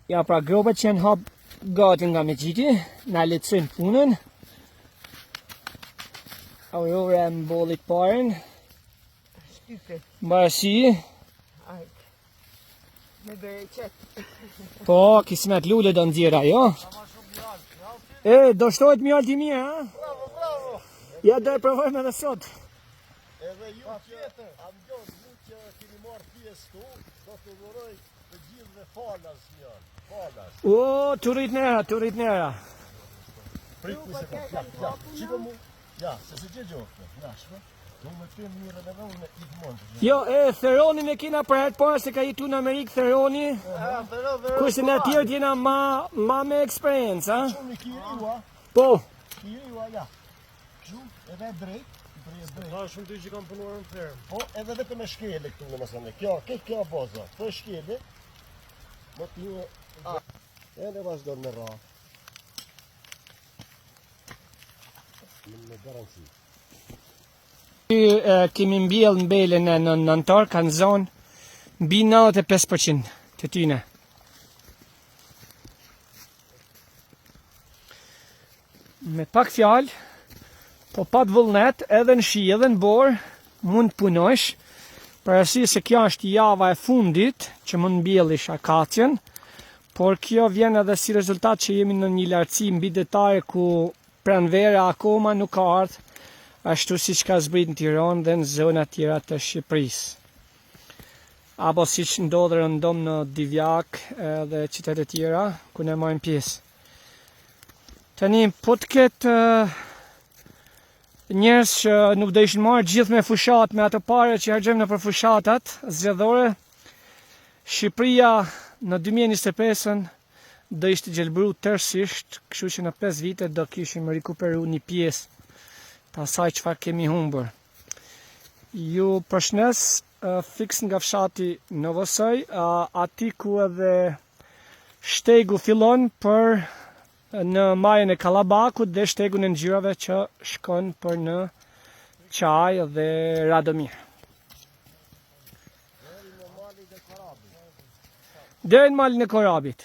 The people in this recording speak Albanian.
Ja pra gropat që janë hap gati nga Mexhiti, na lehtësojnë punën. Aurora e mbollit parën. Mbarësi. Me bereqet. Po, kismet lule do nxjerr ajo. Do shtohet mjalti mirë, ha? Bravo. Ja do e provojmë edhe sot. Edhe ju që keni marrë pjesë këtu, do të uroj të gjithëve falas mjallë. Falas. O, të rrit nera. Prit një sekundë. Ja, shiko mu. Ja, se gjë gjoftë. Ja, shiko. Unë me të mirë edhe unë i të mundë. Jo, Theronin e kena për herë parë se ka jetu në Amerikë Theroni. Kurse në tjerët jena ma me eksperiencë, ha? Shumë i kiriua. Po. Kiriua, ja. Kështu, edhe drejt. Ka shumë ty që kam punuar në fermë. Po, edhe vetëm e shkele këtu në mësane. Kjo boza. Kjo e shkele. Më të një... Edhe vazhdo me ra. Me garanci. Kemi mbjell në belen në nëntor, kanë zonë mbi 95% të tyne. Me pak fjalë, po pat vullnet, edhe në shi, edhe në borë, mund të punosh, për arsye se kjo është java e fundit që mund mbjellish akacjen, por kjo vjen edhe si rezultat që jemi në një lartësi mbi detare ku pranvera akoma nuk ka ardhur ashtu si që ka zbrit në Tiranë dhe në zonat tjera të Shqipërisë. Apo si që ndodhë rëndom në Divjak dhe qytetet tjera, ku ne marrim pjesë. Tani, po të ketë njerëz që nuk do ishin marrë gjithë me fushat, me ato pare që harxojmë në për fushatat zgjedhore, Shqipëria në 2025-ën do ishte gjelbëru tërësisht, kështu që në 5 vite do kishim rikuperu një pjesë të asaj çfarë kemi humbur. Ju përshëndes fiks nga fshati Novosoj, ati ku edhe shtegu fillon për në majën e Kallabakut dhe shtegun e ngjyrave që shkon për në Çaj dhe Radomir. Deri në malin e Korabit.